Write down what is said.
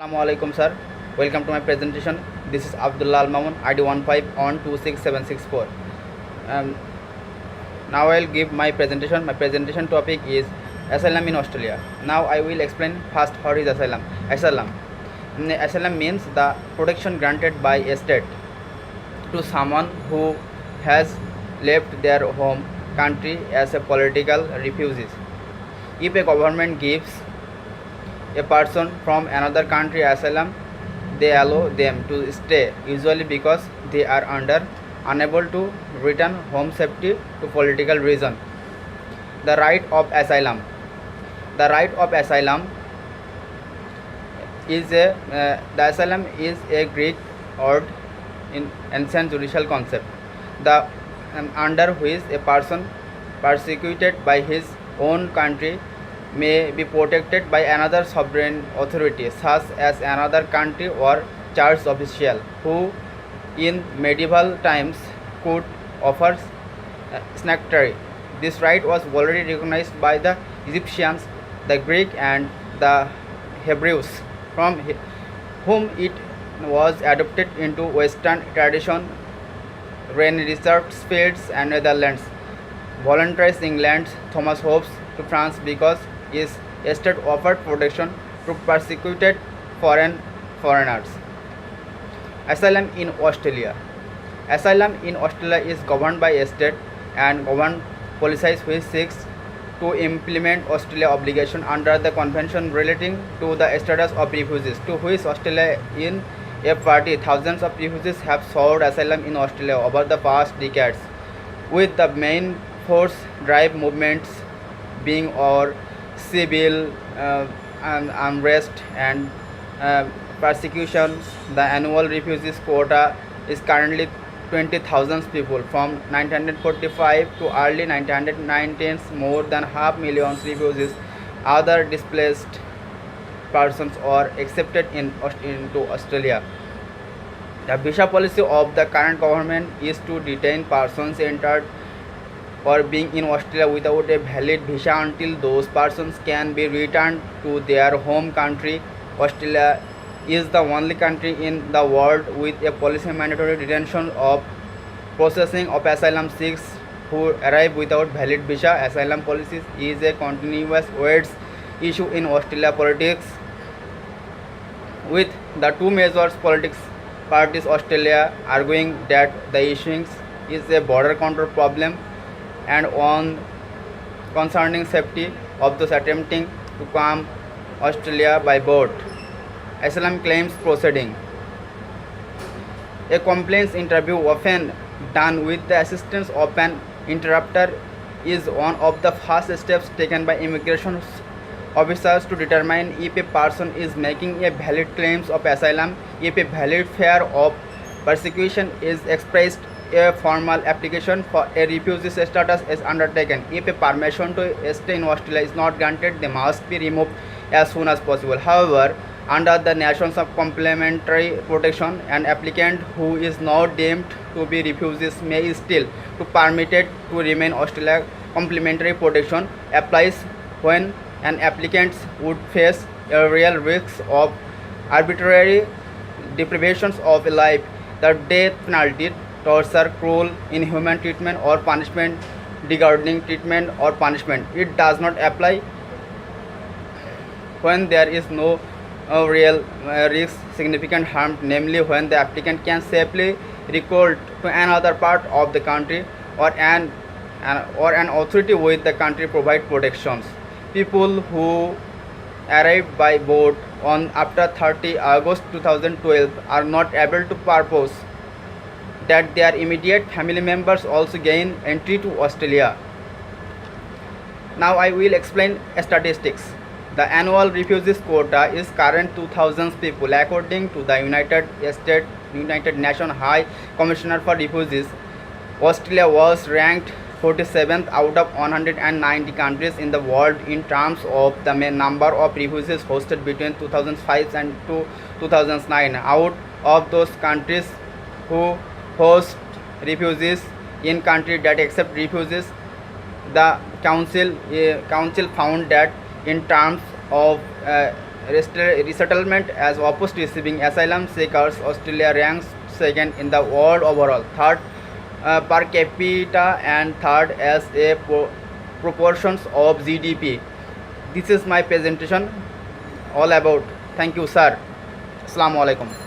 Assalamualaikum sir. Welcome to my presentation. This is Abdullah Al Mamun, ID 15 on 26764. Um, Now I'll give my presentation. My presentation topic is asylum in Australia. Now I will explain first what is asylum. Asylum means the protection granted by a state to someone who has left their home country as a political refugee. If a government gives a person from another country asylum, they allow them to stay, usually because they are unable to return home safety to political reason. The right of asylum. The right of asylum the asylum is a Greek word in ancient judicial concept. The under which a person persecuted by his own country may be protected by another sovereign authority, such as another country or church official, who in medieval times could offer sanctuary. This right was already recognized by the Egyptians, the Greek, and the Hebrews, from whom it was adopted into Western tradition Renaissance fields and Netherlands. Voluntaries England, Thomas Hobbes to France because his state offered protection to persecuted foreigners. Asylum in Australia. Asylum in Australia is governed by a state and governed policies which seeks to implement Australia obligation under the convention relating to the status of refugees, to which Australia in a party. Thousands of refugees have sought asylum in Australia over the past decades, with the main force drive movements being or civil unrest and persecution. The annual refugees quota is currently 20,000 people. From 1945 to early 1990s, more than 500,000 refugees, other displaced persons are accepted into Australia. The visa policy of the current government is to detain persons entered or being in Australia without a valid visa until those persons can be returned to their home country. Australia is the only country in the world with a policy mandatory detention of processing of asylum seekers who arrive without valid visa. Asylum policies is a continuous weights issue in Australia politics, with the two major politics parties Australia arguing that the issue is a border control problem and one concerning safety of those attempting to come Australia by boat. Asylum claims proceeding. A complaints interview, often done with the assistance of an interpreter, is one of the first steps taken by immigration officers to determine if a person is making a valid claims of asylum. If a valid fear of persecution is expressed, a formal application for a refugee status is undertaken. If a permission to stay in Australia is not granted, they must be removed as soon as possible. However, under the nations of complementary protection, an applicant who is not deemed to be refugees may still be permitted to remain Australia. Complementary protection applies when an applicant would face a real risk of arbitrary deprivations of life, the death penalty, torture, cruel, inhuman treatment or punishment, degrading treatment or punishment. It does not apply when there is no real risk significant harm, namely when the applicant can safely recall to another part of the country or an authority with the country provide protections. People who arrived by boat on after 30 August 2012 are not able to propose that their immediate family members also gain entry to Australia. Now I will explain statistics. The annual refugees quota is current 2,000 people according to the United Nations High Commissioner for Refugees. Australia was ranked 47th out of 190 countries in the world in terms of the number of refugees hosted between 2005 and 2009. Out of those countries who host refugees in countries that accept refugees, the council found that in terms of resettlement as opposed to receiving asylum seekers, Australia ranks second in the world overall, third per capita, and third as a proportions of GDP. This is my presentation all about. Thank you, sir. Assalamu alaikum.